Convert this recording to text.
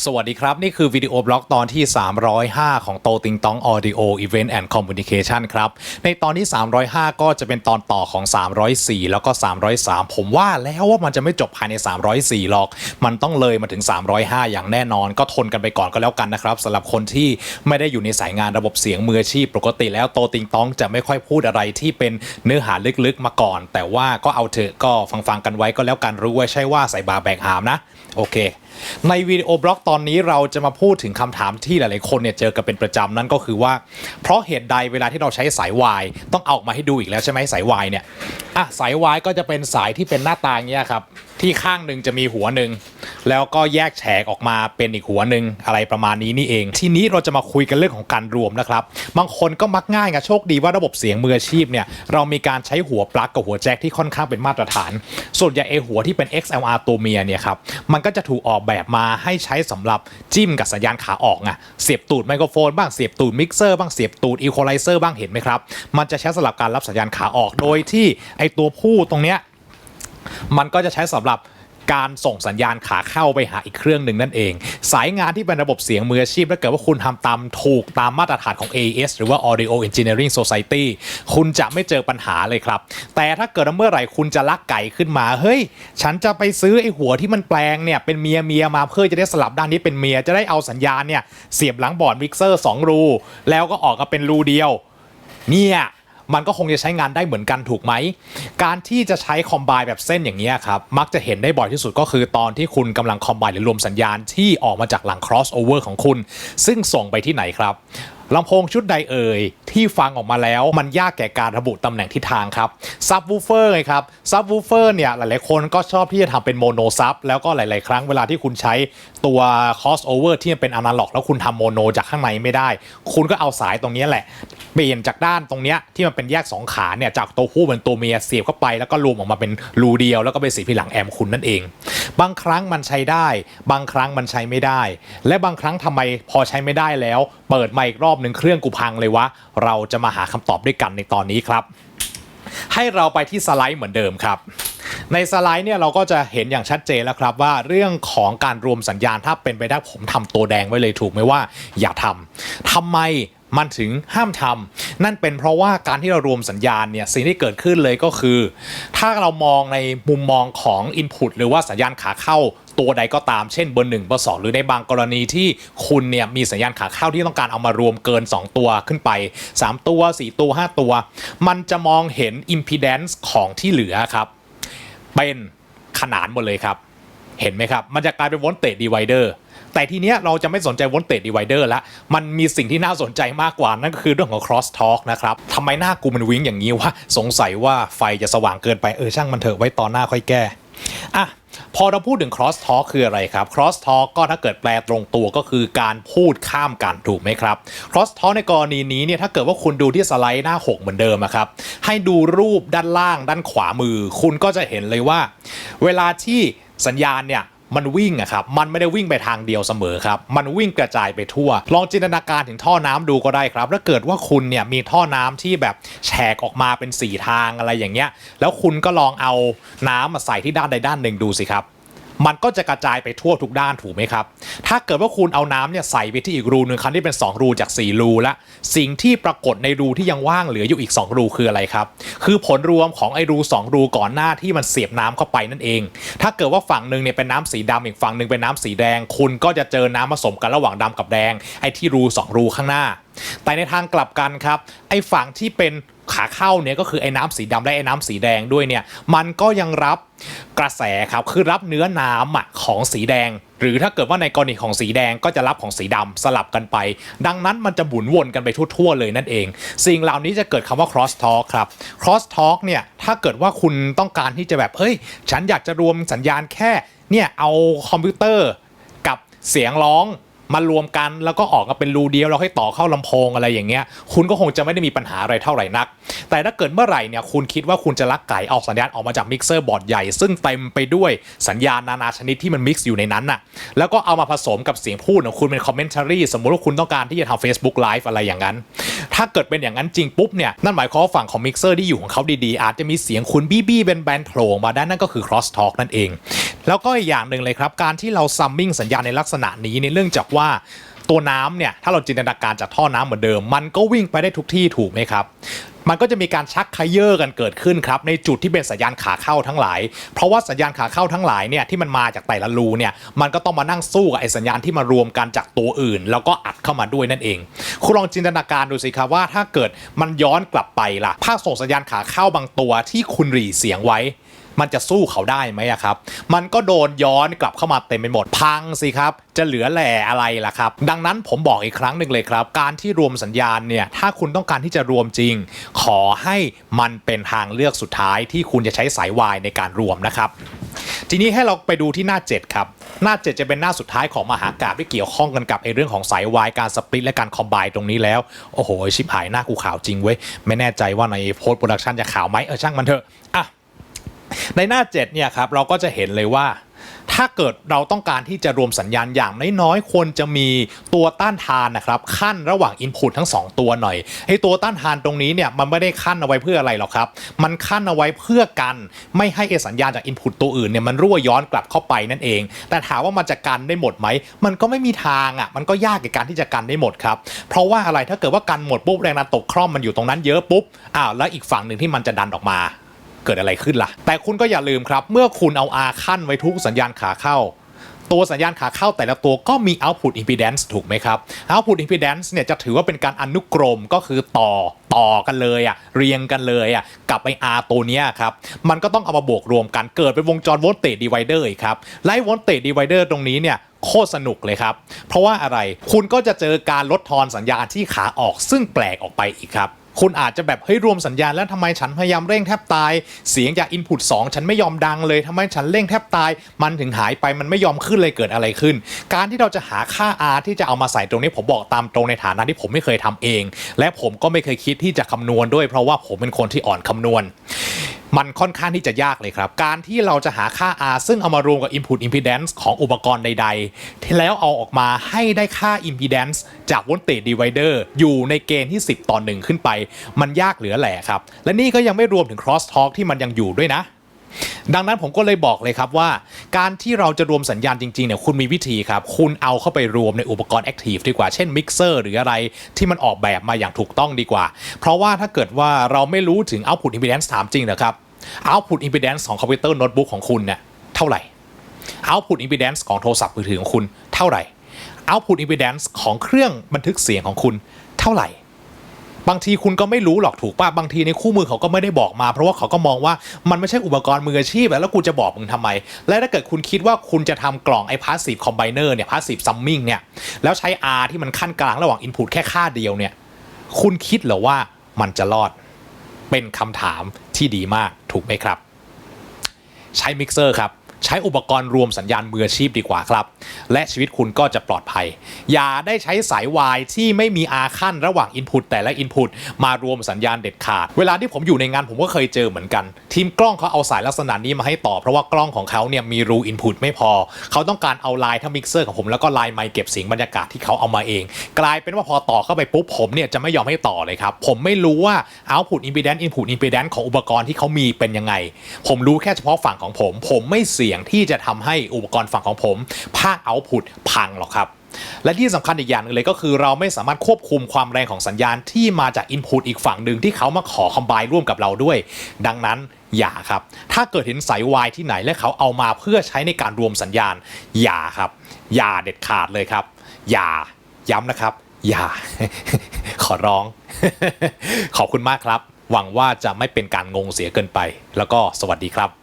สวัสดีครับนี่คือวิดีโอบล็อกตอนที่305ของโตติงตอง Audio Event and Communication ครับในตอนที่305ก็จะเป็นตอนต่อของ304แล้วก็303ผมว่าแล้วว่ามันจะไม่จบภายใน304หรอกมันต้องเลยมาถึง305อย่างแน่นอนก็ทนกันไปก่อนก็แล้วกันนะครับสำหรับคนที่ไม่ได้อยู่ในสายงานระบบเสียงมืออาชีพปกติแล้วโตติงตองจะไม่ค่อยพูดอะไรที่เป็นเนื้อหาลึกๆมาก่อนแต่ว่าก็เอาเถอะก็ฟังกันไว้ก็แล้วกันรู้ไว้ใช่ว่าใส่บาแบกหามนะโอเคในวิดีโอบล็อกตอนนี้เราจะมาพูดถึงคำถามที่หลายๆคนเนี่ยเจอกันเป็นประจำนั่นก็คือว่าเพราะเหตุใดเวลาที่เราใช้สายวายต้องเอาออกมาให้ดูอีกแล้วใช่ไหมสายวายเนี่ยสายวายก็จะเป็นสายที่เป็นหน้าตาอย่างเงี้ยครับที่ข้างหนึ่งจะมีหัวหนึ่งแล้วก็แยกแฉกออกมาเป็นอีกหัวหนึ่งอะไรประมาณนี้นี่เองทีนี้เราจะมาคุยกันเรื่องของการรวมนะครับบางคนก็มักง่ายไงโชคดีว่าระบบเสียงมืออาชีพเนี่ยเรามีการใช้หัวปลั๊กกับหัวแจ็คที่ค่อนข้างเป็นมาตรฐานส่วนใหญ่หัวที่เป็น XLR ตัวเมียเนี่ยครับมันก็จะถูกออกแบบมาให้ใช้สำหรับจิ้มกับสัญญาณขาออกไงเสียบตูดไมโครโฟนบ้างเสียบตูดมิกเซอร์บ้างเสียบตูดอีควอไลเซอร์บ้างเห็นไหมครับมันจะใช้สำหรับการรับสัญญาณขาออกโดยที่ไอตัวผู้ตรงเนี้ยมันก็จะใช้สำหรับการส่งสัญญาณขาเข้าไปหาอีกเครื่องหนึ่งนั่นเองสายงานที่เป็นระบบเสียงมืออาชีพถ้าเกิดว่าคุณทำตามถูกตามมาตรฐานของ AES หรือว่า Audio Engineering Society คุณจะไม่เจอปัญหาเลยครับแต่ถ้าเกิดเมื่อไหร่คุณจะลักไก่ขึ้นมาเฮ้ยฉันจะไปซื้อไอ้หัวที่มันแปลงเนี่ยเป็นเมียมาเพื่อจะได้สลับด้านนี้เป็นเมียจะได้เอาสัญญาณเนี่ยเสียบหลังบอร์ดมิกเซอร์2รูแล้วก็ออกมาเป็นรูเดียวเนี่ยมันก็คงจะใช้งานได้เหมือนกันถูกไหมการที่จะใช้คอมไบน์แบบเส้นอย่างนี้ครับมักจะเห็นได้บ่อยที่สุดก็คือตอนที่คุณกำลังคอมไบน์หรือรวมสัญญาณที่ออกมาจากหลัง crossover ของคุณซึ่งส่งไปที่ไหนครับลำโพงชุดใดเอ่ยที่ฟังออกมาแล้วมันยากแก่การระบุตำแหน่งทิศทางครับซับวูเฟอร์ไงครับซับวูเฟอร์เนี่ยหลายๆคนก็ชอบที่จะทำเป็นโมโนซับแล้วก็หลายๆครั้งเวลาที่คุณใช้ตัว crossover ที่มันเป็นอนาล็อกแล้วคุณทำโมโนจากข้างในไม่ได้คุณก็เอาสายตรงนี้แหละเปลี่ยนจากด้านตรงเนี้ยที่มันเป็นแยก2ขาเนี่ยจากตัวผู้เป็นตัวเมียเสียบเข้าไปแล้วก็รวมออกมาเป็นรูเดียวแล้วก็ไปเสียบที่หลังแอมคุณนั่นเองบางครั้งมันใช้ได้บางครั้งมันใช้ไม่ได้และบางครั้งทำไมพอใช้ไม่ได้แล้วเปิดมาอีกรอบหนึ่งเครื่องกูพังเลยวะเราจะมาหาคำตอบด้วยกันในตอนนี้ครับให้เราไปที่สไลด์เหมือนเดิมครับในสไลด์เนี่ยเราก็จะเห็นอย่างชัดเจนแล้วครับว่าเรื่องของการรวมสัญญาณถ้าเป็นไปได้ผมทำตัวแดงไว้เลยถูกไหมว่าอย่าทำไมมันถึงห้ามทำนั่นเป็นเพราะว่าการที่เรารวมสัญญาณเนี่ยสิ่งที่เกิดขึ้นเลยก็คือถ้าเรามองในมุมมองของ Input หรือว่าสัญญาณขาเข้าตัวใดก็ตามเช่นเบอร์1เบอร์2หรือในบางกรณีที่คุณเนี่ยมีสัญญาณขาเข้าที่ต้องการเอามารวมเกิน2ตัวขึ้นไป3ตัว4ตัว5ตัวมันจะมองเห็น Impedance ของที่เหลือครับเป็นขนานหมดเลยครับเห็นไหมครับมันจะกลายเป็น Voltage Dividerแต่ทีเนี้ยเราจะไม่สนใจ Voltage Divider ละมันมีสิ่งที่น่าสนใจมากกว่านั่นก็คือเรื่องของ Cross Talk นะครับทำไมหน้ากูมันวิ้งอย่างนี้วะสงสัยว่าไฟจะสว่างเกินไปช่างมันเถอะไว้ตอนหน้าค่อยแก้พอเราพูดถึง cross talk คืออะไรครับ cross talk ก็ถ้าเกิดแปลตรงตัวก็คือการพูดข้ามกันถูกไหมครับ cross talk ในกรณีนี้เนี่ยถ้าเกิดว่าคุณดูที่สไลด์หน้า6เหมือนเดิมครับให้ดูรูปด้านล่างด้านขวามือคุณก็จะเห็นเลยว่าเวลาที่สัญญาณเนี่ยมันวิ่งครับมันไม่ได้วิ่งไปทางเดียวเสมอครับมันวิ่งกระจายไปทั่วลองจินตนาการถึงท่อน้ำดูก็ได้ครับถ้าเกิดว่าคุณเนี่ยมีท่อน้ำที่แบบแฉกออกมาเป็น4ทางอะไรอย่างเงี้ยแล้วคุณก็ลองเอาน้ำมาใส่ที่ด้านใดด้านหนึ่งดูสิครับมันก็จะกระจายไปทั่วทุกด้านถูกไหมครับถ้าเกิดว่าคุณเอาน้ำเนี่ยใส่ไปที่อีกรูนึงครั้งที่เป็น2รูจาก4รูละสิ่งที่ปรากฏในรูที่ยังว่างเหลืออยู่อีก2รูคืออะไรครับคือผลรวมของไอ้รู2รูก่อนหน้าที่มันเสียบน้ำเข้าไปนั่นเองถ้าเกิดว่าฝั่งนึงเนี่ยเป็นน้ำสีดำอีกฝั่งนึงเป็นน้ำสีแดงคุณก็จะเจอน้ำผสมกันระหว่างดำกับแดงไอ้ที่รู2รูข้างหน้าแต่ในทางกลับกันครับไอ้ฝั่งที่เป็นขาเข้าเนี่ยก็คือไอ้น้ำสีดำและไอ้น้ำสีแดงด้วยเนี่ยมันก็ยังรับกระแสครับคือรับเนื้อน้ำของสีแดงหรือถ้าเกิดว่าในกรณีของสีแดงก็จะรับของสีดำสลับกันไปดังนั้นมันจะหมุนวนกันไปทั่วๆเลยนั่นเองสิ่งเหล่านี้จะเกิดคำว่า cross talk ครับ cross talk เนี่ยถ้าเกิดว่าคุณต้องการที่จะแบบฉันอยากจะรวมสัญญาณแค่เนี่ยเอาคอมพิวเตอร์กับเสียงร้องมารวมกันแล้วก็ออกมาเป็นรูเดียวแล้วให้ต่อเข้าลำโพงอะไรอย่างเงี้ยคุณก็คงจะไม่ได้มีปัญหาอะไรเท่าไหร่นักแต่ถ้าเกิดเมื่อไหร่เนี่ยคุณคิดว่าคุณจะลักไก่ออกสัญญาณออกมาจากมิกเซอร์บอร์ดใหญ่ซึ่งเต็มไปด้วยสัญญาณนานาชนิดที่มันมิกซ์อยู่ในนั้นน่ะแล้วก็เอามาผสมกับเสียงพูดของคุณเป็นคอมเมนต์รีสมมติว่าคุณต้องการที่จะทำ Facebook Live อะไรอย่างนั้นถ้าเกิดเป็นอย่างนั้นจริงปุ๊บเนี่ยนั่นหมายความว่าฝั่งของมิกเซอร์ที่อยู่ของเขาดีๆอาจจะมีเสียงคุณบี้ๆแบนๆโผล่มาได้นั่นก็คือ cross talk นั่นเอง แล้วก็อีกอย่างหนึ่งเลยครับการที่เราซัมมิ่งสัญญาณในลักษณะนี้เนี่ยเนื่องจากว่าตัวน้ำเนี่ยถ้าเราจินตนาการจากท่อน้ำเหมือนเดิมมันก็วิ่งไปได้ทุกที่ถูกไหมครับมันก็จะมีการชักไคเยอร์กันเกิดขึ้นครับในจุดที่เป็นสัญญาณขาเข้าทั้งหลายเพราะว่าสัญญาณขาเข้าทั้งหลายเนี่ยที่มันมาจากแต่ละรูเนี่ยมันก็ต้องมานั่งสู้กับไอ้สัญญาณที่มารวมกันจากตัวอื่นแล้วก็อัดเข้ามาด้วยนั่นเองคุณลองจินตนาการดูสิครับว่าถ้าเกิดมันย้อนกลับไปล่ะภาคส่งสัญญาณขาเข้าบางตัวที่คุณหรี่เสียงไว้มันจะสู้เขาได้ไหมครับมันก็โดนย้อนกลับเข้ามาเต็มไปหมดพังสิครับจะเหลือแหล่อะไรล่ะครับดังนั้นผมบอกอีกครั้งหนึ่งเลยครับการที่รวมสัญญาณเนี่ยถ้าคุณต้องการที่จะรวมจริงขอให้มันเป็นทางเลือกสุดท้ายที่คุณจะใช้สายวายในการรวมนะครับทีนี้ให้เราไปดูที่หน้า7ครับหน้า7จะเป็นหน้าสุดท้ายของมหากาพย์ที่เกี่ยวข้องกันกับเรื่องของสายวายการสปลิตและการคอมไบน์ตรงนี้แล้วโอ้โหชิบหายหน้ากูข่าวจริงเว้ยไม่แน่ใจว่าในโพสต์โปรดักชันจะข่าวไหมช่างมันเถอะอ่ะในหน้า7เนี่ยครับเราก็จะเห็นเลยว่าถ้าเกิดเราต้องการที่จะรวมสัญญาณอย่างน้อยๆควรจะมีตัวต้านทานนะครับขั้นระหว่าง Input ทั้ง2ตัวหน่อยไอ้ตัวต้านทานตรงนี้เนี่ยมันไม่ได้ขั้นเอาไว้เพื่ออะไรหรอกครับมันขั้นเอาไว้เพื่อกันไม่ให้สัญญาณจาก Input ตัวอื่นเนี่ยมันรั่วย้อนกลับเข้าไปนั่นเองแต่ถามว่ามันจะกันได้หมดไหมมันก็ไม่มีทางมันก็ยากในการที่จะกันได้หมดครับเพราะว่าอะไรถ้าเกิดว่ากันหมดปุ๊บแรงดันตกคร่อมมันอยู่ตรงนั้นเยอะปุ๊บแล้วอีกฝั่งหนึ่งที่มันจะดันออกมาเกิดอะไรขึ้นล่ะแต่คุณก็อย่าลืมครับเมื่อคุณเอา R ขั้นไว้ทุกสัญญาณขาเข้าตัวสัญญาณขาเข้าแต่ละตัวก็มี output impedance ถูกไหมครับ output impedance เนี่ยจะถือว่าเป็นการอนุกรมก็คือต่อกันเลยเรียงกันเลยกับไอ้ R ตัวนี้ครับมันก็ต้องเอามาบวกรวมกันเกิดเป็นวงจร voltage divider อีกครับไล่ voltage divider ตรงนี้เนี่ยโคตรสนุกเลยครับเพราะว่าอะไรคุณก็จะเจอการลดทอนสัญญาณที่ขาออกซึ่งแปลกออกไปอีกครับคุณอาจจะแบบเฮ้ยรวมสัญญาณแล้วทำไมฉันพยายามเร่งแทบตายเสียงจาก input 2ฉันไม่ยอมดังเลยทำไมฉันเร่งแทบตายมันถึงหายไปมันไม่ยอมขึ้นเลยเกิดอะไรขึ้นการที่เราจะหาค่า R ที่จะเอามาใส่ตรงนี้ผมบอกตามตรงในฐานะที่ผมไม่เคยทำเองและผมก็ไม่เคยคิดที่จะคำนวณด้วยเพราะว่าผมเป็นคนที่อ่อนคำนวณมันค่อนข้างที่จะยากเลยครับการที่เราจะหาค่า R ซึ่งเอามารวมกับ input impedance ของอุปกรณ์ใดๆที่แล้วเอาออกมาให้ได้ค่า impedance จาก voltage divider อยู่ในเกณฑ์ที่10:1ขึ้นไปมันยากเหลือแหล่ครับและนี่ก็ยังไม่รวมถึง cross talk ที่มันยังอยู่ด้วยนะดังนั้นผมก็เลยบอกเลยครับว่าการที่เราจะรวมสัญญาณจริงๆเนี่ยคุณมีวิธีครับคุณเอาเข้าไปรวมในอุปกรณ์ Active ดีกว่าเช่นมิกเซอร์หรืออะไรที่มันออกแบบมาอย่างถูกต้องดีกว่าเพราะว่าถ้าเกิดว่าเราไม่รู้ถึง output impedance ถามจริงนะครับ output impedance ของคอมพิวเตอร์โน้ตบุ๊กของคุณเนี่ยเท่าไหร่ output impedance ของโทรศัพท์มือถือของคุณเท่าไหร่ output impedance ของเครื่องบันทึกเสียงของคุณเท่าไหร่บางทีคุณก็ไม่รู้หรอกถูกป่ะบางทีในคู่มือเขาก็ไม่ได้บอกมาเพราะว่าเขาก็มองว่ามันไม่ใช่อุปกรณ์มืออาชีพแล้วกูจะบอกมึงทำไมและถ้าเกิดคุณคิดว่าคุณจะทำกล่องไอ้ passive combiner เนี่ย passive summing เนี่ยแล้วใช้ R ที่มันขั้นกลางระหว่าง input แค่ค่าเดียวเนี่ยคุณคิดเหรอว่ามันจะรอดเป็นคำถามที่ดีมากถูกไหมครับใช้มิกเซอร์ครับใช้อุปกรณ์รวมสัญญาณมืออาชีพดีกว่าครับและชีวิตคุณก็จะปลอดภัยอย่าได้ใช้สายวายที่ไม่มีอาขั้นระหว่าง Input แต่ละ Input มารวมสัญญาณเด็ดขาดเวลาที่ผมอยู่ในงานผมก็เคยเจอเหมือนกันทีมกล้องเขาเอาสายลักษณะนี้มาให้ต่อเพราะว่ากล้องของเขาเนี่ยมีรู Input ไม่พอเขาต้องการเอาไลน์ทั้งมิกเซอร์ของผมแล้วก็ไลน์ไมค์เก็บเสียงบรรยากาศที่เขาเอามาเองกลายเป็นว่าพอต่อเข้าไปปุ๊บผมเนี่ยจะไม่ยอมให้ต่อเลยครับผมไม่รู้ว่า Output Impedance Input Impedance ของอุปกรณ์ที่เขามีเป็นยังไงผมรู้แค่เฉพาะฝั่งของผมไม่เสี่ยงที่จะทำให้อุปกรณ์ฝั่งของผมภาค Output พังหรอกครับและที่สำคัญอีกอย่างนึงเลยก็คือเราไม่สามารถควบคุมความแรงของสัญญาณที่มาจาก Input อีกฝั่งหนึ่งที่เขามาขอคอมไบน์ร่วมกับเราด้วยดังนั้นอย่าครับถ้าเกิดเห็นสายวายที่ไหนและเขาเอามาเพื่อใช้ในการรวมสัญญาณอย่าครับอย่าเด็ดขาดเลยครับอย่าย้ำนะครับอย่า ขอร้อง ขอบคุณมากครับหวังว่าจะไม่เป็นการงงเสียเกินไปแล้วก็สวัสดีครับ